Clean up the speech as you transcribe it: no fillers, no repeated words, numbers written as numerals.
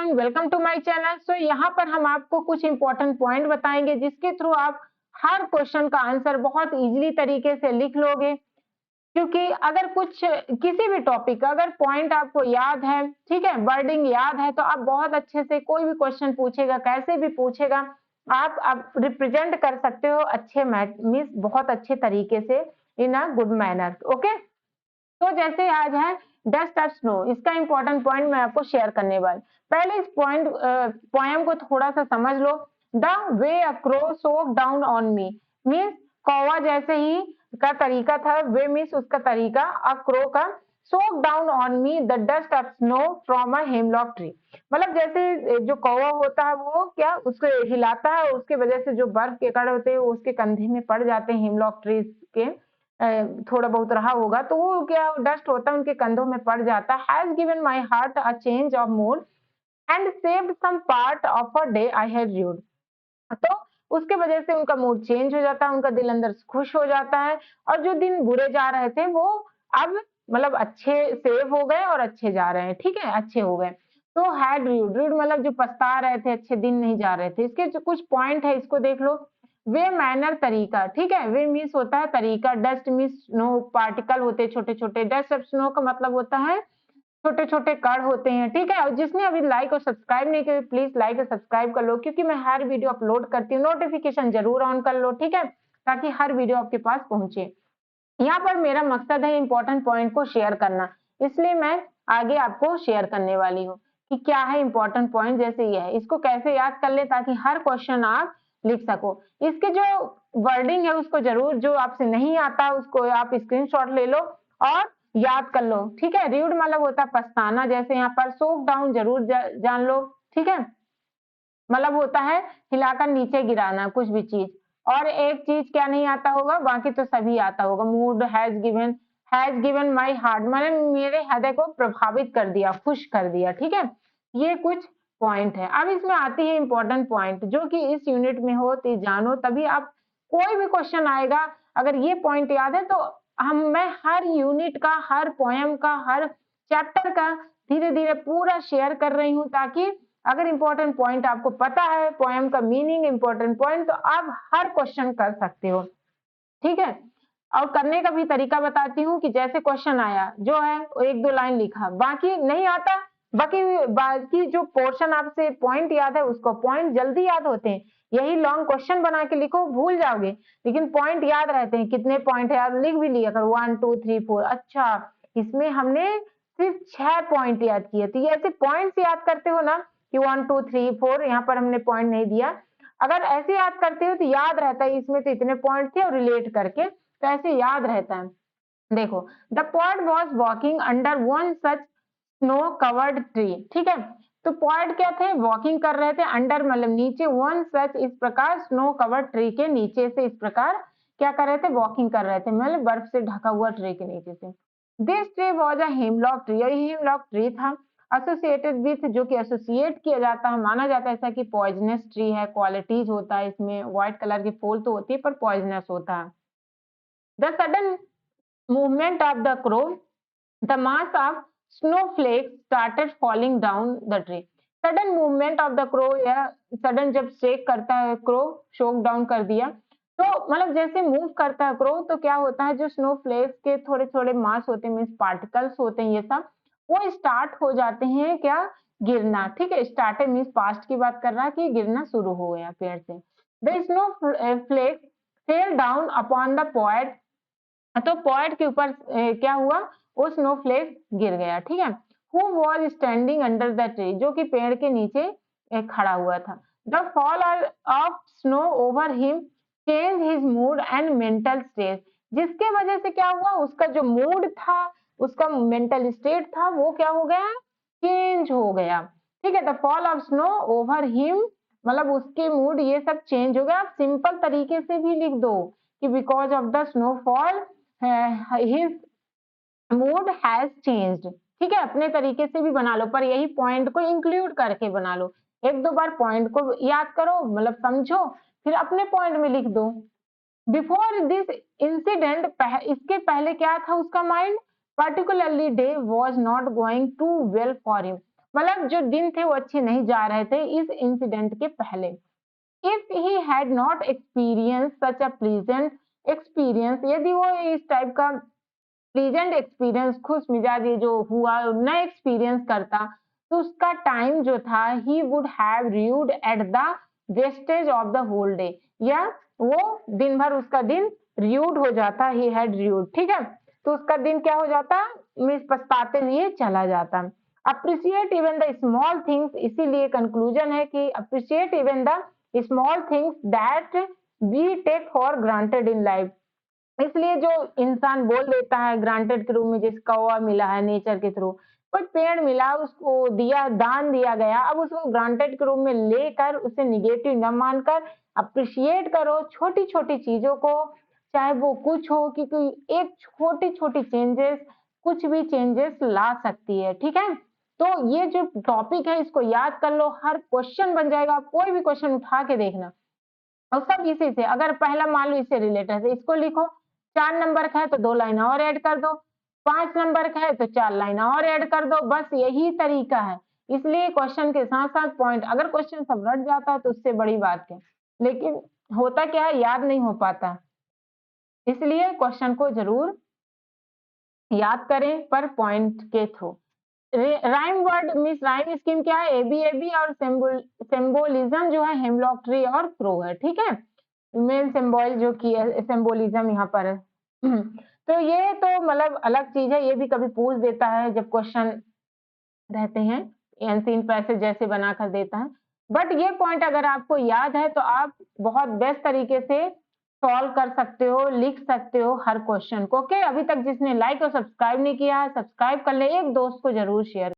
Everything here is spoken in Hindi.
Everyone, welcome to my channel. So यहाँ पर हम आपको कुछ इंपॉर्टेंट पॉइंट बताएंगे जिसके थ्रू आप हर क्वेश्चन का आंसर बहुत इजीली तरीके से लिख लोगे। क्योंकि अगर कुछ किसी भी टॉपिक का अगर पॉइंट आपको याद है, ठीक है, वर्डिंग याद है, तो आप बहुत अच्छे से कोई भी क्वेश्चन पूछेगा, कैसे भी पूछेगा, आप रिप्रेजेंट कर सकते हो अच्छे मीन्स बहुत अच्छे तरीके से इन अ गुड मैनर। ओके, तो जैसे आज है डस्ट ऑफ स्नो, इसका इंपॉर्टेंट पॉइंट मैं आपको शेयर करने वाली। पहले इस पॉइंट पोएम को थोड़ा सा समझ लो। The way a crow shook down on me means कौवा जैसे ही का तरीका था, वे मीन्स उसका तरीका, अ क्रो का shook down on me the dust of snow from a hemlock tree. मतलब जैसे जो कौवा होता है वो क्या उसको हिलाता है, उसके वजह से जो बर्फ के कण होते हैं वो उसके कंधे में पड़ जाते हैं, हेमलॉक ट्री के थोड़ा बहुत रहा होगा तो वो क्या डस्ट होता है उनके कंधों में पड़ जाता है। Has given my heart a change of mood and saved some part of a day I had dude. तो उसके वजह से उनका मूड चेंज हो जाता है, उनका दिल अंदर से खुश हो जाता है, और जो दिन बुरे जा रहे थे वो अब मतलब अच्छे सेव हो गए और अच्छे जा रहे हैं, ठीक है, अच्छे हो गए। तो हैड ड्यूड, ड्यूड मतलब जो पछता रहे थे, अच्छे दिन नहीं जा रहे थे। इसके जो कुछ पॉइंट है इसको देख लो। वे मैनर तरीका, ठीक है, वे मीन्स होता है तरीका, डस्ट मीन्स स्नो, पार्टिकल होते हैं छोटे छोटे, डस्ट ऑफ स्नो का मतलब होता है छोटे छोटे कण होते हैं, ठीक है। और जिसने अभी लाइक और सब्सक्राइब नहीं किया प्लीज लाइक और सब्सक्राइब कर लो, क्योंकि मैं हर वीडियो अपलोड करती हूँ, नोटिफिकेशन जरूर ऑन कर लो, ठीक है, ताकि हर वीडियो आपके पास पहुंचे। यहाँ पर मेरा मकसद है इंपॉर्टेंट पॉइंट को शेयर करना, इसलिए मैं आगे आपको शेयर करने वाली हूँ कि क्या है इंपॉर्टेंट पॉइंट। जैसे ये है, इसको कैसे याद कर ले ताकि हर क्वेश्चन आप लिख सको। इसके जो वर्डिंग है उसको जरूर, जो आपसे नहीं आता उसको आप स्क्रीनशॉट ले लो और याद कर लो, ठीक है। रीड मतलब होता है पछताना, जैसे यहाँ पर सोक डाउन जरूर जान लो, ठीक है, मतलब होता है हिलाकर नीचे गिराना कुछ भी चीज। और एक चीज क्या नहीं आता होगा, बाकी तो सभी आता होगा। Mood has given my heart, मैंने मेरे हृदय को प्रभावित कर दिया, खुश कर दिया, ठीक है। ये कुछ पॉइंट है। अब इसमें आती है इंपॉर्टेंट पॉइंट जो कि इस यूनिट में हो तो जानो, तभी आप कोई भी क्वेश्चन आएगा अगर ये पॉइंट याद है तो मैं हर यूनिट का, हर पोयम का, हर चैप्टर का धीरे धीरे पूरा शेयर कर रही हूँ, ताकि अगर इंपॉर्टेंट पॉइंट आपको पता है, पोएम का मीनिंग, इंपॉर्टेंट पॉइंट, तो आप हर क्वेश्चन कर सकते हो, ठीक है। और करने का भी तरीका बताती हूँ कि जैसे क्वेश्चन आया जो है वो एक दो लाइन लिखा, बाकी नहीं आता, बाकी बाकी जो पोर्शन आपसे पॉइंट याद है उसको, पॉइंट जल्दी याद होते हैं, यही लॉन्ग क्वेश्चन बना के लिखो भूल जाओगे, लेकिन पॉइंट याद रहते हैं। कितने पॉइंट है यार, लिख भी लिया करो 1 2 3 4। अच्छा, इसमें हमने सिर्फ 6 पॉइंट याद किए, तो ये ऐसे पॉइंट्स याद करते हो ना कि 1 2 3 4, यहाँ पर हमने पॉइंट नहीं दिया। अगर ऐसे याद करते हो तो याद रहता है, इसमें तो इतने पॉइंट थे और रिलेट करके, तो ऐसे याद रहता है। देखो, the pot was walking under one such snow covered tree, ठीक है। तो पॉट क्या थे, वॉकिंग कर रहे थे, अंडर मतलब नीचे, वन सच इस प्रकार, स्नो कवर्ड ट्री के नीचे से इस प्रकार क्या कर रहे थे, वॉकिंग कर रहे थे, मतलब बर्फ से ढका हुआ ट्री के नीचे से। This tree was a hemlock tree, और हेमलॉक ट्री था एसोसिएटेड विथ, जो कि एसोसिएट किया जाता है, माना जाता है ऐसा कि पॉइजनस ट्री है, क्वालिटीज होता है इसमें, व्हाइट कलर की फूल तो होती है पर पॉइजनस होता है। The sudden movement of the crow, the mass of snowflakes started falling down the tree. Sudden movement of the crow, या sudden जब शेक करता है क्रो, शोक डाउन कर दिया, तो मतलब जैसे मूव करता है क्रो तो क्या होता है, जो स्नोफ्लेक्स के थोड़े थोड़े मास होते हैं, मीन्स पार्टिकल्स होते हैं, ये सब वो स्टार्ट हो जाते हैं क्या, गिरना, ठीक है। स्टार्टेड मीन्स पास्ट की बात कर रहा है कि गिरना शुरू हो गया पेड़ से। The snowflakes fell down upon the point, तो पॉइंट के ऊपर क्या हुआ, वो स्नोफ्लेक गिर गया, ठीक है। Who was standing under the tree, जो कि पेड़ के नीचे खड़ा हुआ था। The fall of snow over him change his mood and mental state, जिसके वजह से क्या हुआ, उसका जो मूड था, उसका मेंटल स्टेट था, वो क्या हो गया, चेंज हो गया, ठीक है। The fall of snow over him मतलब उसके मूड ये सब चेंज हो गया। आप सिंपल तरीके से भी लिख दो कि because of the snowfall his mood has changed, ठीक है। अपने तरीके से भी बना लो, पर यही पॉइंट को इंक्लूड करके बना लो। एक दो बार पॉइंट को याद करो, मतलब समझो, फिर अपने पॉइंट में लिख दो। बिफोर दिस इंसिडेंट, इसके पहले क्या था उसका mind, particularly day was not going too well for him, मतलब जो दिन थे वो अच्छे नहीं जा रहे थे इस इंसिडेंट के पहले। If he had not experience such a pleasant experience, यदि वो इस टाइप का प्लीजेंट एक्सपीरियंस, खुश मिजाजी जो हुआ न एक्सपीरियंस करता, तो उसका टाइम जो था he would have reviewed at the wastage of the whole day, या वो दिन भर उसका दिन रिव्यूड हो जाता, ही हैड रिव्यूड, ठीक है, तो उसका दिन क्या हो जाता, मिस पछताते हुए चला जाता। Appreciate even the small things, इसीलिए कंक्लूजन है कि appreciate even the small things that we take for granted in life, इसलिए जो इंसान बोल देता है ग्रांटेड के रूप में, जैसे कौवा मिला है नेचर के थ्रू, कोई पेड़ मिला उसको दिया, दान दिया गया, अब उसको ग्रांटेड के रूप में लेकर उसे निगेटिव न मानकर अप्रिशिएट करो छोटी छोटी चीजों को, चाहे वो कुछ हो, क्योंकि एक छोटी छोटी चेंजेस कुछ भी चेंजेस ला सकती है, ठीक है। तो ये जो टॉपिक है इसको याद कर लो, हर क्वेश्चन बन जाएगा, कोई भी क्वेश्चन उठा के देखना और सब इसी से, अगर पहला मान लो इससे रिलेटेड है इसको लिखो, 4 नंबर का है तो 2 लाइन और ऐड कर दो, 5 नंबर का है तो 4 लाइन और ऐड कर दो, बस यही तरीका है। इसलिए क्वेश्चन के साथ-साथ पॉइंट, अगर क्वेश्चन सब रट जाता है तो उससे बड़ी बात क्या। लेकिन होता क्या है, याद नहीं हो पाता। इसलिए क्वेश्चन को ज़रूर याद करें पर पॉइंट के through. Rhyme word means rhyme scheme क्या है, एबी एबी और सिंबोलिज्म जो है हेमलॉक ट्री और क्रो है, ठीक है। मेन सिंबल जो की है सिंबोलिज्म यहाँ पर है। तो ये तो मतलब अलग चीज है, ये भी कभी पूछ देता है जब क्वेश्चन रहते हैं, अनसीन पैसेज जैसे बनाकर देता है। बट ये पॉइंट अगर आपको याद है तो आप बहुत बेस्ट तरीके से सॉल्व कर सकते हो, लिख सकते हो हर क्वेश्चन को। ओके, अभी तक जिसने लाइक और सब्सक्राइब नहीं किया है, सब्सक्राइब कर ले, एक दोस्त को जरूर शेयर